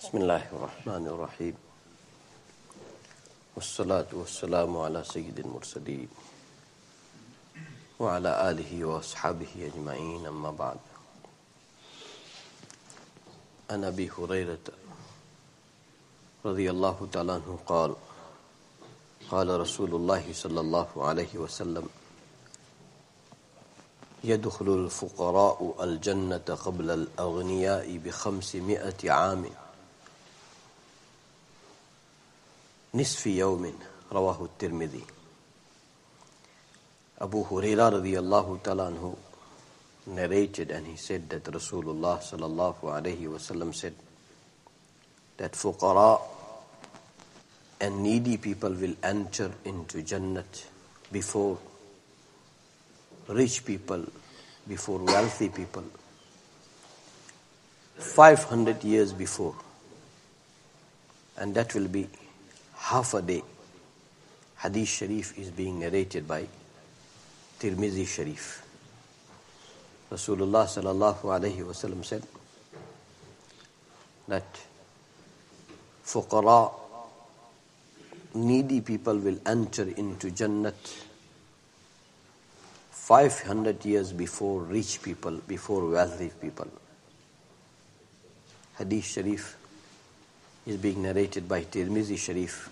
بسم الله الرحمن الرحيم والصلاة والسلام على سيد المرسلين وعلى آله وأصحابه أجمعين أما بعد عن أبي هريرة رضي الله تعالى عنه قال قال رسول الله صلى الله عليه وسلم يدخل الفقراء الجنة قبل الأغنياء ب500 عام نصف يوم رواه الترمذي. Abu Hurairah radiyallahu ta'ala anhu narrated, and he said that Rasulullah sallallahu alayhi wasallam said that fuqara and needy people will enter into Jannat before rich people, before wealthy people, 500 years before, and that will be half a day. Hadith Sharif is being narrated by Tirmizi Sharif. Rasulullah sallallahu alayhi wasallam said that fuqara, needy people will enter into Jannat 500 years before rich people, before wealthy people. Hadith Sharif is being narrated by Tirmizi Sharif.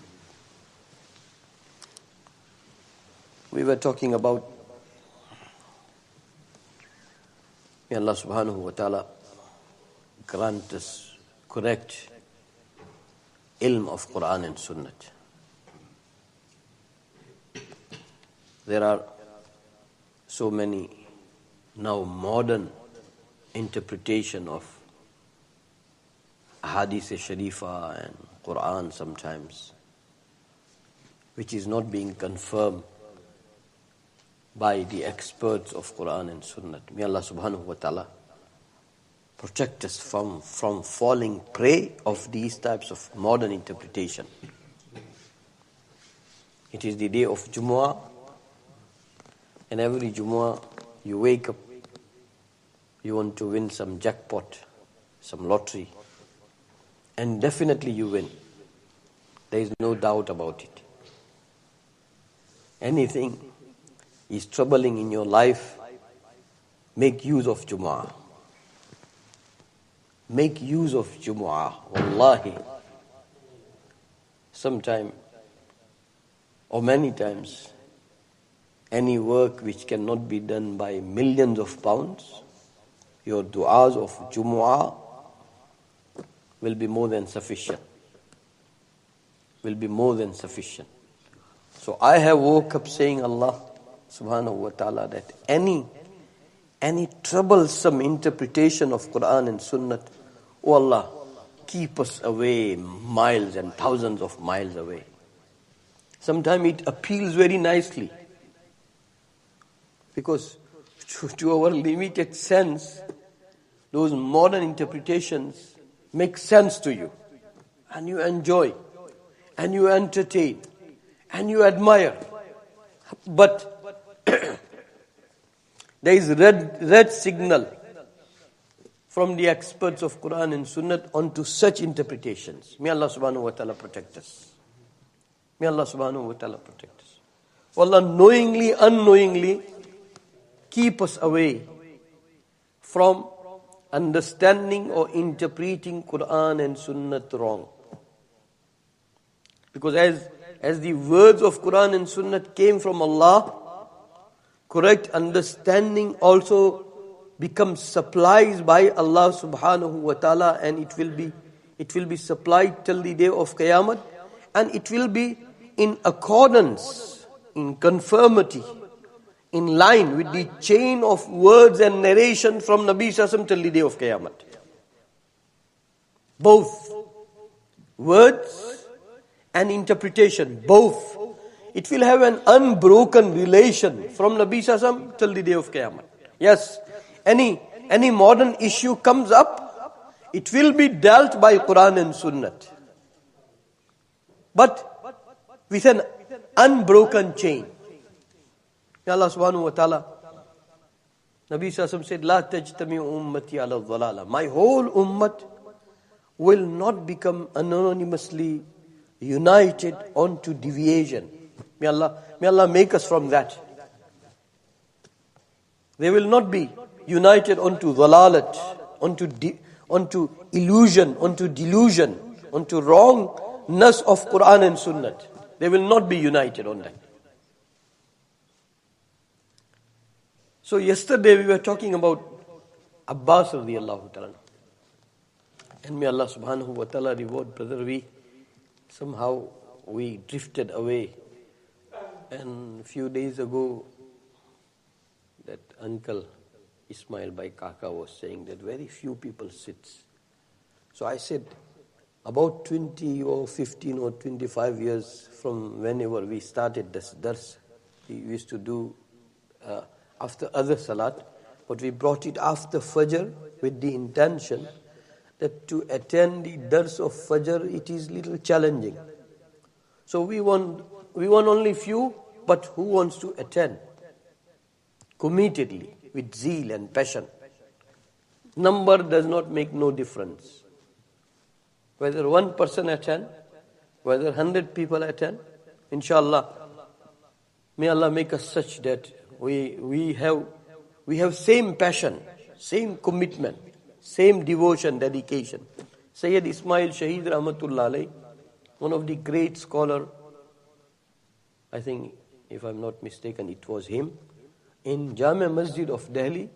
We were talking about, may Allah subhanahu wa ta'ala grant us correct ilm of Quran and Sunnah. There are so many now modern interpretation of Hadith Sharifa and Quran sometimes, which is not being confirmed by the experts of Quran and Sunnah. May Allah subhanahu wa ta'ala protect us from falling prey of these types of modern interpretation. It is the day of Jumu'ah, and every Jumu'ah you wake up, you want to win some jackpot, some lottery, and definitely you win. There is no doubt about it. Anything is troubling in your life, make use of Jumu'ah. Make use of Jumu'ah. Wallahi. Sometime or many times, any work which cannot be done by millions of pounds, your du'as of Jumu'ah will be more than sufficient. Will be more than sufficient. So I have woke up saying, Allah subhanahu wa ta'ala, that any troublesome interpretation of Quran and Sunnah, oh Allah, keep us away miles and thousands of miles away. Sometimes it appeals very nicely, because to our limited sense, those modern interpretations make sense to you, and you enjoy, and you entertain, and you admire. But there is red signal from the experts of Quran and Sunnah onto such interpretations. May Allah subhanahu wa ta'ala protect us. May Allah subhanahu wa ta'ala protect us. Allah knowingly, unknowingly keep us away from understanding or interpreting Quran and Sunnah wrong. Because as the words of Quran and Sunnah came from Allah, correct understanding also becomes supplied by Allah subhanahu wa ta'ala, and it will be supplied till the day of Qiyamah, and it will be in accordance, in conformity, in line with the chain of words and narration from Nabi Sallallahu till the day of Qiyamah. Both words and interpretation, both. It will have an unbroken relation from Nabi Sallallahu till the day of Qiyamah. Yes, any modern issue comes up, it will be dealt by Quran and Sunnah, but with an unbroken chain. Allah subhanahu wa ta'ala, Nabi Sallallahu said, La tajtami ummati ala dhalala. My whole ummat will not become anonymously united onto deviation. May Allah make us from that. They will not be united onto dhalalat, onto illusion, onto delusion, onto wrongness of Quran and Sunnah. They will not be united on that. So yesterday we were talking about Abbas radiallahu ta'ala. And may Allah subhanahu wa ta'ala reward brother. We drifted away. And a few days ago, that uncle Ismail Bhai Kaka was saying that very few people sit. So I said, about 20 or 15 or 25 years from whenever we started this dars, we used to do after other salat, but we brought it after Fajr with the intention that to attend the dars of Fajr, it is little challenging. So we want only few, but who wants to attend? Committedly, with zeal and passion. Number does not make no difference. Whether one person attend, whether 100 people attend, inshallah, may Allah make us such that we have same passion, same commitment, same devotion, dedication. Sayyid Ismail Shaheed Rahmatullah Alayh, one of the great scholar, I think, if I'm not mistaken, it was him, in Jami Masjid of Delhi.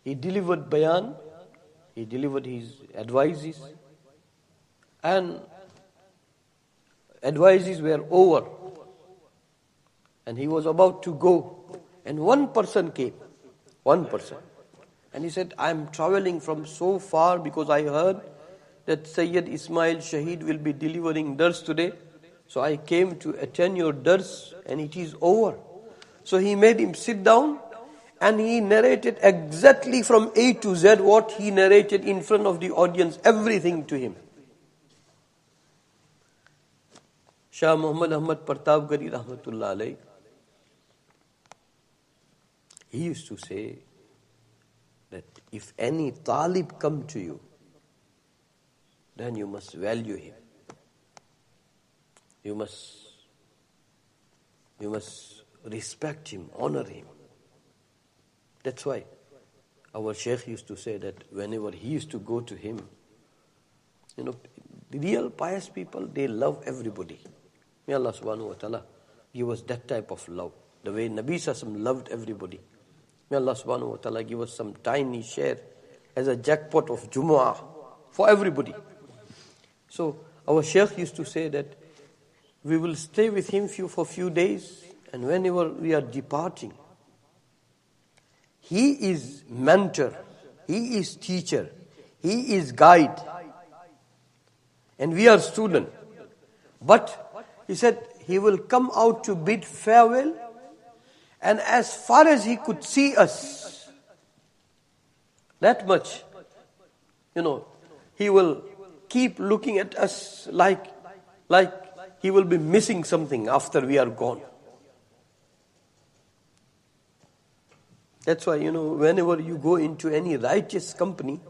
He delivered bayan, he delivered his advices, and advices were over. And he was about to go. And one person came. One person. And he said, I'm traveling from so far because I heard that Sayyid Ismail Shaheed will be delivering dars today. So I came to attend your dars and it is over. So he made him sit down and he narrated exactly from A to Z what he narrated in front of the audience, everything to him. Shah Muhammad Ahmad Partavgari Rahmatullah Alayh, he used to say that if any talib come to you, then you must value him. You must respect him, honor him. That's why our Shaykh used to say that whenever he used to go to him, the real pious people, they love everybody. May Allah subhanahu wa ta'ala give us that type of love. The way Nabi Sassam loved everybody. May Allah subhanahu wa ta'ala give us some tiny share as a jackpot of Jumu'ah for everybody. So our Shaykh used to say that we will stay with him for few days, and whenever we are departing, he is mentor, he is teacher, he is guide, and we are student. But he said he will come out to bid farewell, and as far as he could see us, that much, he will keep looking at us like he will be missing something after we are gone. That's why, whenever you go into any righteous company,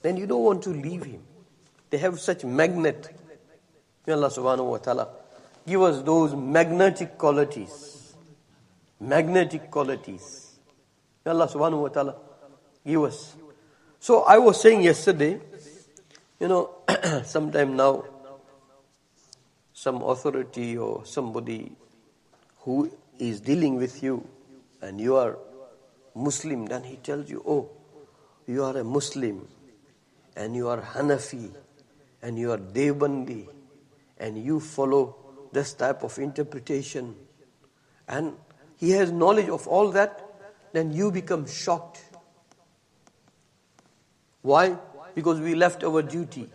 then you don't want to leave him. They have such magnet. May Allah subhanahu wa ta'ala give us those magnetic qualities. Magnetic qualities. May Allah subhanahu wa ta'ala give us. So I was saying yesterday, sometime now, some authority or somebody who is dealing with you and you are Muslim, then he tells you, oh, you are a Muslim and you are Hanafi and you are Devbandi and you follow this type of interpretation, and he has knowledge of all that, then you become shocked. Why? Because we left our duty.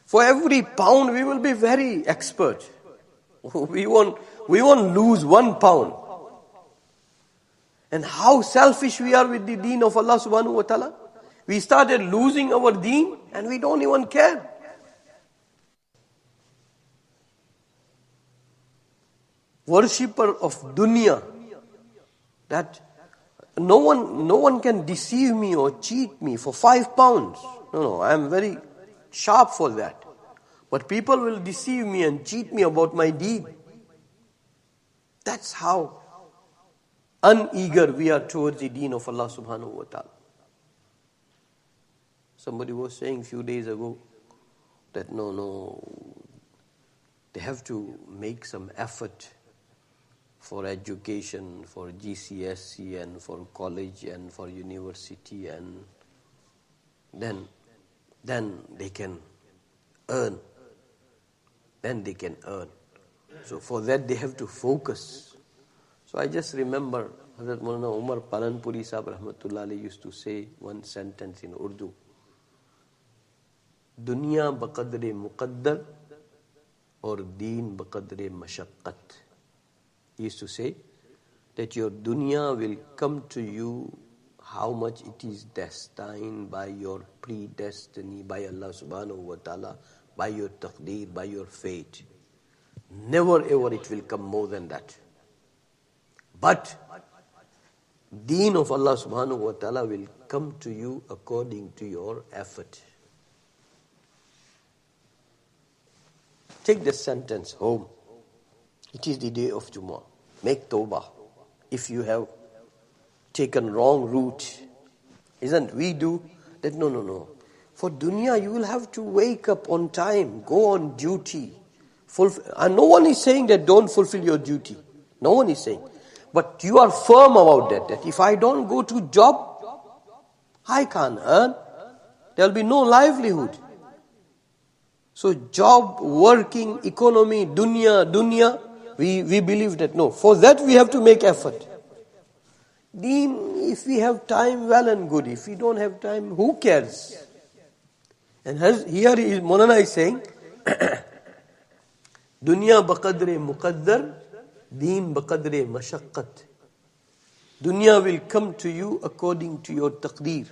For every pound we will be very expert. We won't lose 1 pound. And how selfish we are with the deen of Allah subhanahu wa ta'ala. We started losing our deen and we don't even care. Worshipper of dunya, that No one can deceive me or cheat me for 5 pounds. No, I am very sharp for that. But people will deceive me and cheat me about my deed. That's how uneager we are towards the deen of Allah subhanahu wa ta'ala. Somebody was saying a few days ago that no, they have to make some effort for education, for GCSE and for college and for university, and then they can earn. Then they can earn. So for that they have to focus. So I just remember Hazrat Maulana Umar Palanpuri Sahib Rahmatullah Alayhi used to say one sentence in Urdu. Dunya baqadre muqaddar or deen baqadre mashaqqat. He used to say that your dunya will come to you how much it is destined by your predestiny, by Allah subhanahu wa ta'ala, by your taqdeer, by your fate. Never ever it will come more than that. But deen of Allah subhanahu wa ta'ala will come to you according to your effort. Take this sentence home. It is the day of Jummah. Make tawbah. If you have taken wrong route, isn't we do that? No. For dunya, you will have to wake up on time, go on duty. And no one is saying that don't fulfill your duty. No one is saying. But you are firm about that if I don't go to job, I can't earn. There will be no livelihood. So job, working, economy, dunya, we believe that no. For that we have to make effort. Deen, if we have time, well and good. If we don't have time, who cares? And here is Maulana is saying, Dunya baqadre muqaddar, deen baqadre mashaqqat. Dunya will come to you according to your taqdeer.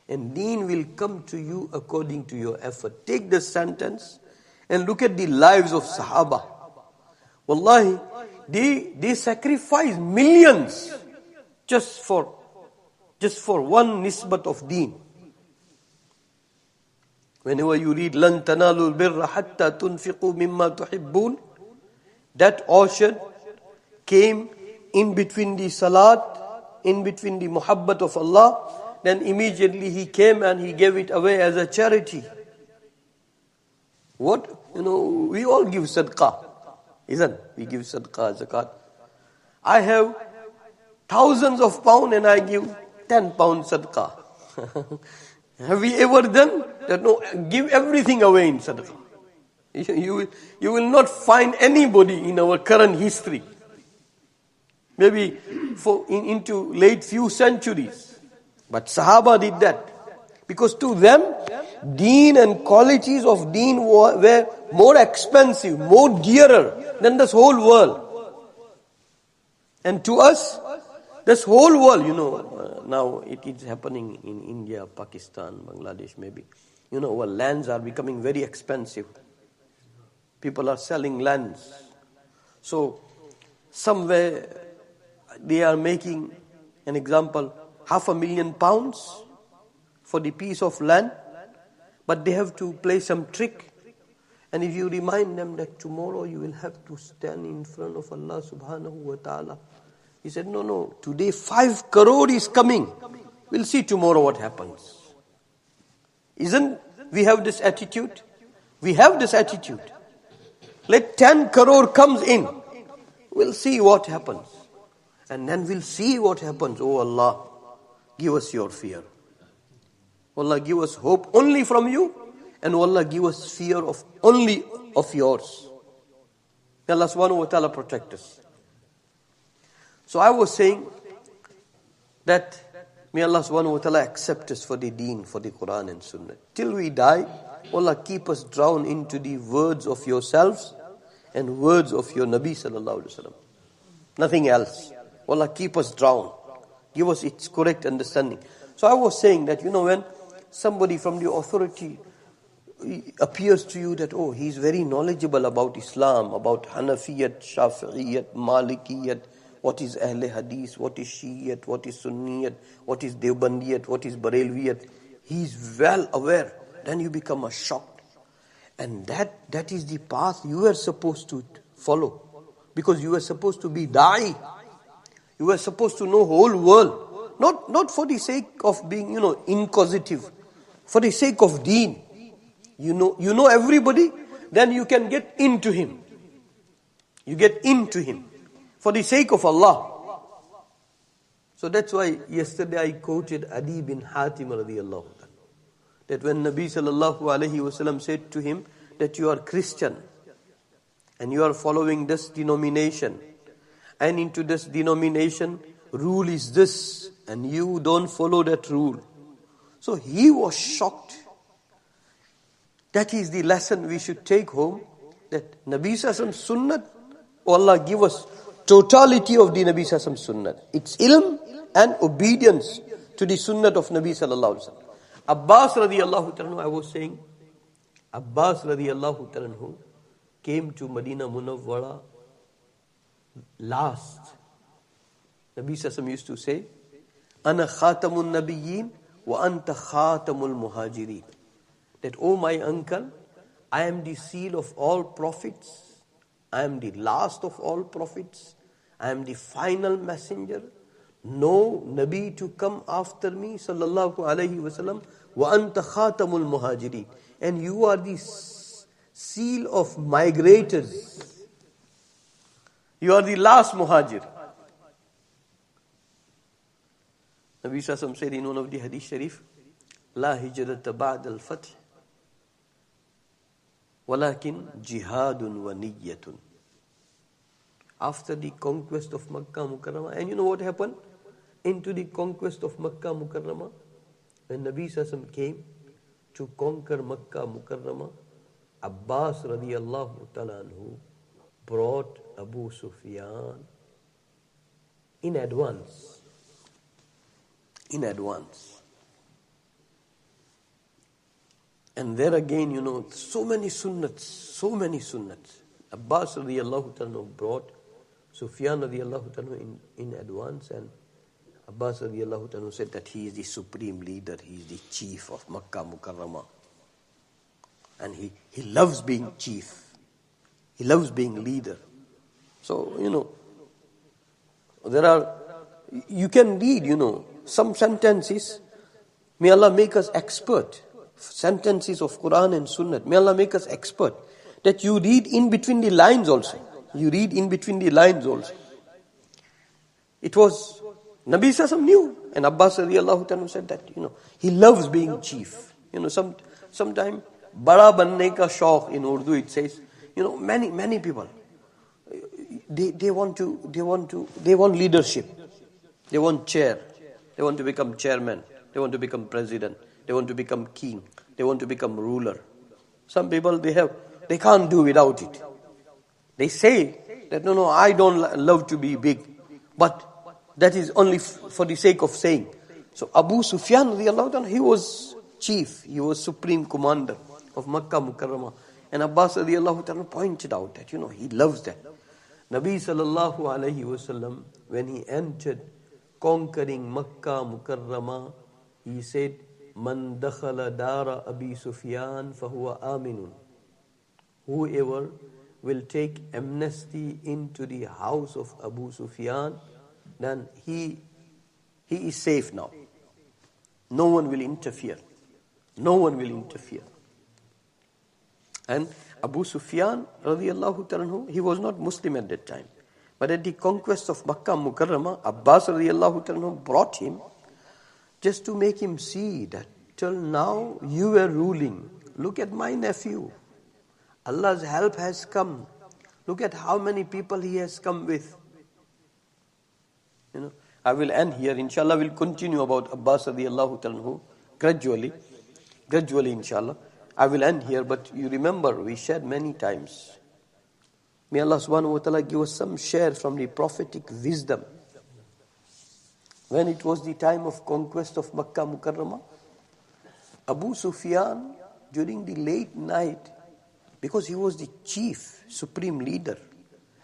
And deen will come to you according to your effort. Take this sentence and look at the lives of Sahaba. Wallahi, they sacrifice millions just for one nisbat of deen. Whenever you read لَن تَنَالُوا الْبِرَّ حَتَّى تُنْفِقُوا مِمَّا تُحِبُّونَ, that orchard came in between the salat, in between the muhabbat of Allah. Then immediately he came and he gave it away as a charity. What? We all give sadaqah. Isn't? We give sadaqah, zakat. I have thousands of pounds and I give 10 pounds sadaqah. Have we ever done that? No, give everything away in sadaqah. You will not find anybody in our current history, maybe into late few centuries. But Sahaba did that. Because to them, deen and qualities of deen were more expensive, more dearer than this whole world. And to us, this whole world, now it is happening in India, Pakistan, Bangladesh maybe. Our lands are becoming very expensive. People are selling lands. So, somewhere they are making an example, £500,000 for the piece of land, but they have to play some trick. And if you remind them that tomorrow you will have to stand in front of Allah subhanahu wa ta'ala, he said, no, today 5 crore is coming. We'll see tomorrow what happens. Isn't we have this attitude? We have this attitude. Let 10 crore comes in. We'll see what happens. And then we'll see what happens. Oh Allah, give us your fear. Allah, give us hope only from you. And Allah, give us fear of only of yours. May Allah subhanahu wa ta'ala protect us. So I was saying that may Allah subhanahu wa ta'ala accept us for the deen, for the Quran and Sunnah. Till we die, Allah keep us drowned into the words of yourselves and words of your Nabi sallallahu alaihi wasallam. Nothing else. Allah keep us drowned. Give us its correct understanding. So I was saying that, when somebody from the authority appears to you that, he's very knowledgeable about Islam, about Hanafiyat, Shafi'iyat, Malikiyat, what is Ahl Hadith, what is Shi'at, what is Sunniyat, what is Devbandiyat, what is Barelviyat. He is well aware. Then you become a shocked. And that is the path you are supposed to follow. Because you are supposed to be da'i. You are supposed to know whole world. Not for the sake of being, inquisitive. For the sake of deen. You know everybody, then you can get into him. You get into him. For the sake of Allah. So that's why yesterday I quoted Adi bin Hatim radiyallahu anhu. That when Nabi sallallahu alayhi wasallam said to him that you are Christian and you are following this denomination, and into this denomination rule is this and you don't follow that rule. So he was shocked. That is the lesson we should take home, that Nabi sallallahu alayhi wasallam sunnat, Allah give us totality of the Nabi sallallahu alayhi wasallam sunnat. It's ilm and obedience to the sunnat of Nabi sallallahu alayhi wasallam. Abbas radiyallahu ta'ala, I was saying, Abbas radiyallahu ta'ala came to Medina Munawwara last. Nabi Sassam used to say, Ana khatamun nabiyyin wa anta khatamul muhajirin. That, oh my uncle, I am the seal of all prophets. I am the last of all prophets. I am the final messenger. No Nabi to come after me, sallallahu alayhi wasallam, wa anta khatamul muhajirin. And you are the seal of migrators. You are the last muhajir. Nabi Sassam said in one of the hadith sharif, La hijrata ba'd al-fath, walakin jihadun wa niyyatun. After the conquest of Makkah Mukarramah, and you know what happened? Into the conquest of Makkah Mukarramah, when Nabi Sassam came to conquer Makkah Mukarramah, Abbas radiyallahu ta'ala anhu brought Abu Sufyan in advance. In advance. And there again, so many sunnats. Abbas radiyallahu ta'ala brought Sufyan radiyallahu ta'ala in advance, and Abbas radiyallahu ta'ala said that he is the supreme leader, he is the chief of Makkah Mukarramah. And he loves being chief. He loves being leader. So, you can read, some sentences. May Allah make us expert. Sentences of Quran and Sunnah. May Allah make us expert. That you read in between the lines also. You read in between the lines also. It was, Nabi Sassam knew. And Abbas radiyallahu ta'ala said that, he loves being chief. Sometime, bada banne ka shauq in Urdu it says, many people, they want leadership. They want chair. They want to become chairman. They want to become president. They want to become king. They want to become ruler. Some people, they can't do without it. They say that, no, I don't love to be big. But that is only for the sake of saying. So Abu Sufyan radiyallahu anhu, he was chief. He was supreme commander of Makkah Mukarramah. And Abbas radiyallahu anhu pointed out that, he loves that. Nabi sallallahu alayhi wasallam, when he entered conquering Makkah Mukarramah, he said, Man dakhala dara Abi Sufyan fahuwa aminun. Whoever will take amnesty into the house of Abu Sufyan, then he is safe now. No one will interfere. No one will interfere. And Abu Sufyan radiyallahu ta'ala, he was not Muslim at that time. But at the conquest of Makkah Mukarramah, Abbas radiyallahu ta'ala brought him just to make him see that till now you were ruling. Look at my nephew. Allah's help has come. Look at how many people he has come with. I will end here. Inshallah, we'll continue about Abbas radiyallahu ta'ala gradually, inshallah. I will end here, but you remember, we shared many times. May Allah subhanahu wa ta'ala give us some share from the prophetic wisdom. When it was the time of conquest of Makkah Mukarramah, Abu Sufyan, during the late night, because he was the chief, supreme leader,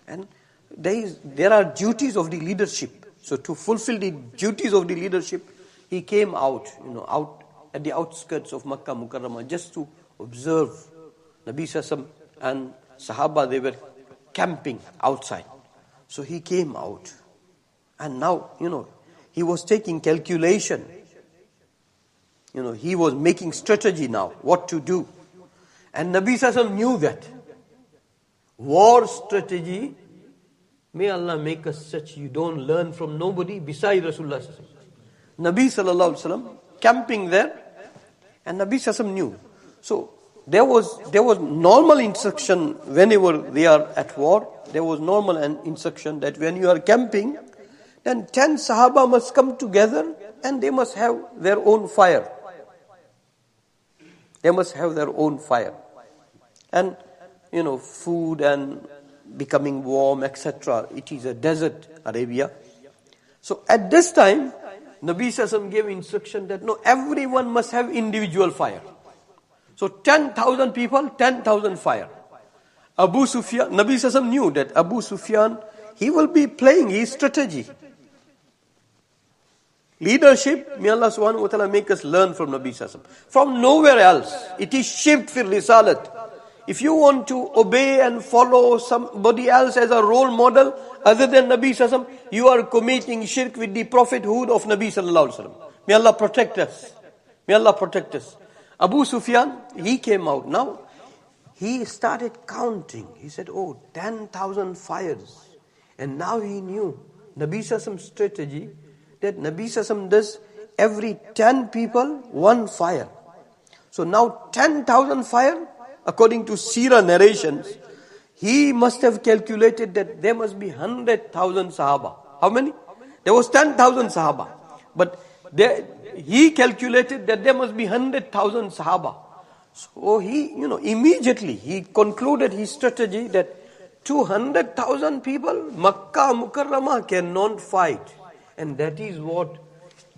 and there are duties of the leadership. So to fulfill the duties of the leadership, he came out, out at the outskirts of Makkah Mukarramah just to observe. Nabi Sassam and Sahaba, they were camping outside. So he came out. And now, he was taking calculation. He was making strategy now, what to do. And Nabi Sassam knew that. War strategy, may Allah make us such you don't learn from nobody besides Rasulullah Sallallahu Nabi Sallallahu Alaihi Wasallam camping there, and Nabi Sassam knew. So there was normal instruction whenever they are at war. There was normal instruction that when you are camping, then 10 Sahaba must come together and they must have their own fire. They must have their own fire. And, food and becoming warm, etc. It is a desert, Arabia. So at this time, Nabi Sassam gave instruction that no, everyone must have individual fire. So 10,000 people, 10,000 fire. Abu Sufyan, Nabi Sassam knew that Abu Sufyan, he will be playing his strategy. Leadership, may Allah subhanahu wa ta'ala make us learn from Nabi Sassam. From nowhere else. It is shirk fil risalat. If you want to obey and follow somebody else as a role model other than Nabi Sassam, you are committing shirk with the prophethood of Nabi Sallallahu Alaihi Wasallam. May Allah protect us. May Allah protect us. Abu Sufyan, he came out. Now, he started counting. He said, 10,000 fires. And now he knew Nabi Sassam's strategy, that Nabi Sassam does every 10 people, 1 fire. So now 10,000 fire, according to Sirah narrations, he must have calculated that there must be 100,000 Sahaba. How many? There was 10,000 Sahaba. But he calculated that there must be 100,000 Sahaba. So he, immediately he concluded his strategy that 200,000 people, Makkah Mukarramah cannot fight. And that is what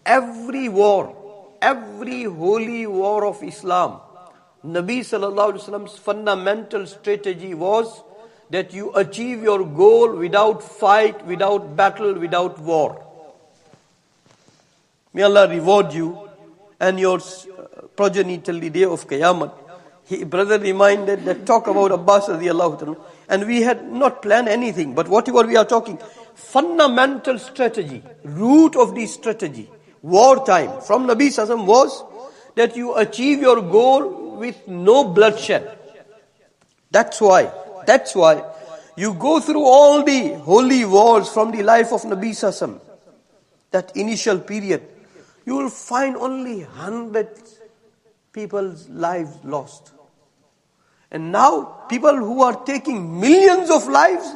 every war, every holy war of Islam, Nabi Sallallahu Alaihi Wasallam's fundamental strategy was that you achieve your goal without fight, without battle, without war. May Allah reward you and your progeny till the day of Qiyamah. Brother reminded that talk about Abbas radiallahu ta'ala, and we had not planned anything, but whatever we are talking, fundamental strategy, root of the strategy, wartime from Nabi Sassam was that you achieve your goal with no bloodshed. That's why you go through all the holy wars from the life of Nabi Sassam, that initial period, you will find only 100 people's lives lost. And now people who are taking millions of lives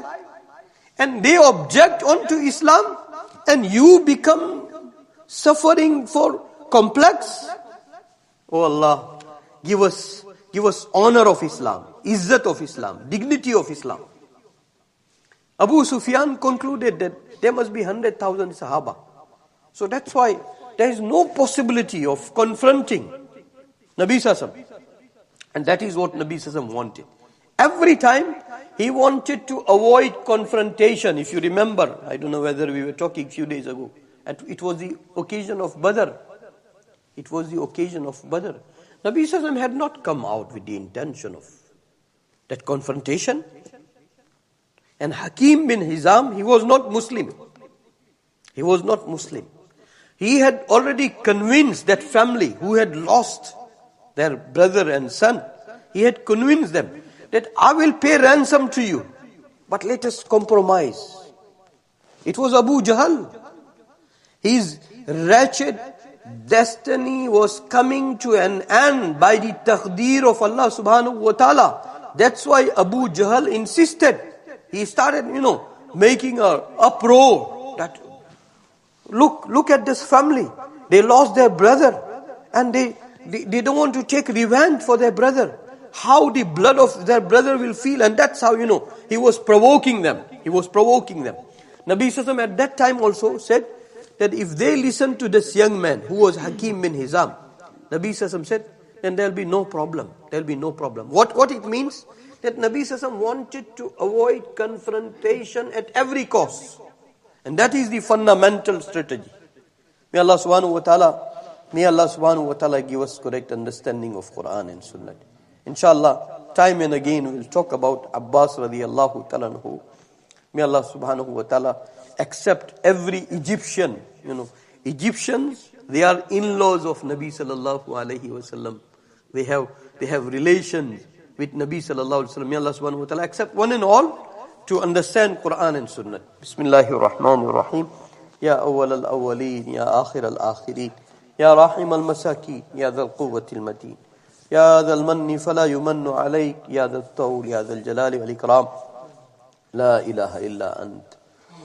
and they object onto Islam and you become suffering for complex. Oh Allah, give us honor of Islam, izzat of Islam, dignity of Islam. Abu Sufyan concluded that there must be 100,000 Sahaba. So that's why there is no possibility of confronting Nabi Sassam. And that is what Nabi Sassam wanted. Every time he wanted to avoid confrontation. If you remember, I don't know whether we were talking a few days ago, and it was the occasion of Badr. It was the occasion of Badr. Nabi Sassam had not come out with the intention of that confrontation. And Hakim bin Hizam, he was not Muslim. He was not Muslim. He had already convinced that family who had lost their brother and son, he had convinced them that I will pay ransom to you, but let us compromise. It was Abu Jahl. His wretched destiny was coming to an end by the taqdeer of Allah subhanahu wa ta'ala. That's why Abu Jahl insisted. He started, making a uproar that look at this family. They lost their brother and they don't want to take revenge for their brother. How the blood of their brother will feel. And that's how, he was provoking them. He was provoking them. Nabi Sassam at that time also said that if they listen to this young man who was Hakim bin Hizam, Nabi Sassam said, then there'll be no problem. There'll be no problem. What it means? that Nabi Sallallahu wanted to avoid confrontation at every cost. And that is the fundamental strategy. May Allah subhanahu wa ta'ala give us correct understanding of Quran and Sunnah. Inshallah, time and again we will talk about Abbas radiallahu ta'ala anhu. May Allah subhanahu wa ta'ala accept every Egyptian. Egyptians, they are in-laws of Nabi sallallahu alayhi wa sallam. They have relations with Nabi sallallahu alayhi wa sallam. May Allah subhanahu wa ta'ala accept one and all to understand Quran and Sunnah. Bismillahir Rahmanir Rahim. Ya awwal al-awwaleen, ya akhir al-akhirin, ya rahim al-masakin, ya dhal quwwati al-mateen, ya dhal manni fala yumannu alayk, ya dhal tawl, ya dhal jalali wal ikram. La ilaha illa ant,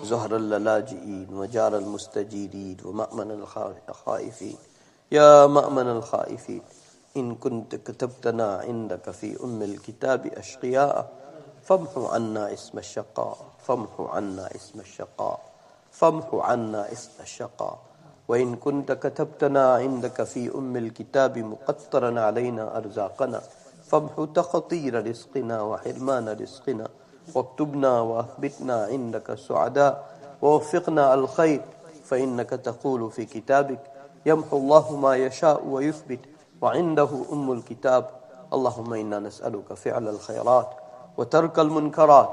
zuhra al-laji'in, wa jar al-mustajirin, wa ma'man al-khaifin, ya ma'man al-khaifin. In kunta katabtana indaka fi al-kitabi ashqiya'a, famhu anna isma ash-shaqa, famhu anna isma ash-shaqa. فامحو عنا اسم الشقاء وإن كنت كتبتنا عندك في الكتاب مقطرا علينا أرزاقنا فامحو تقطير رزقنا وحرمان رزقنا واكتبنا وأثبتنا عندك سعداء ووفقنا الخير فإنك تقول في كتابك يمحو الله ما يشاء ويثبت وعنده الكتاب اللهم إنا نسألك فعل الخيرات وترك المنكرات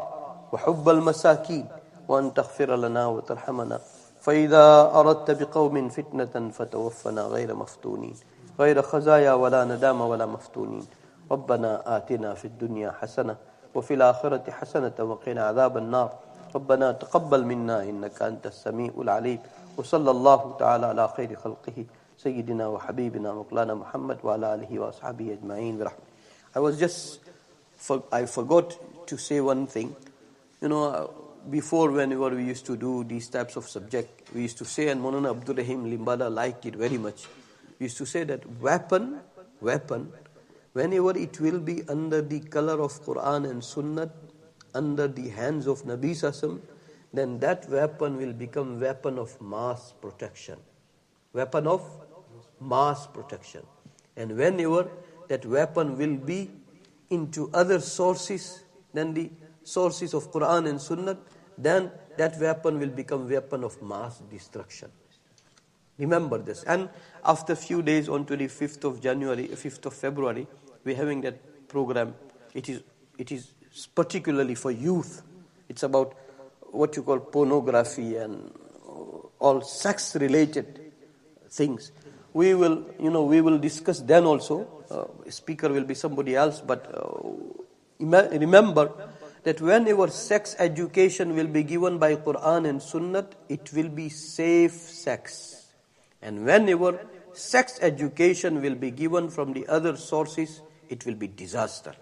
وحب المساكين وأن تغفر لنا وترحمنا فإذا أردت بقوم فتنة فتوفنا غير مفتونين غير خزايا ولا ندام ولا مفتونين ربنا آتنا في الدنيا حسنة وفي الآخرة حسنة وقنا عذاب النار ربنا تقبل منا إنك أنت السميع العليم وصلى الله تعالى على خير خلقه سيدنا وحبيبنا مولانا محمد وعلى آله وأصحابه أجمعين برحمته. I forgot to say one thing. Before, whenever we used to do these types of subject, we used to say, and Maulana Abdul Rahim Limbala liked it very much. We used to say that weapon, whenever it will be under the color of Quran and Sunnah, under the hands of Nabi Sassam, then that weapon will become weapon of mass protection. Weapon of mass protection. And whenever that weapon will be into other sources than the sources of Quran and Sunnah, then that weapon will become weapon of mass destruction. Remember this. And after a few days, on 25th of February, we're having that program. It is particularly for youth. It's about what you call pornography and all sex-related things. We will discuss then also. Speaker will be somebody else, but remember that whenever sex education will be given by Quran and Sunnah, it will be safe sex. And whenever sex education will be given from the other sources, it will be disaster.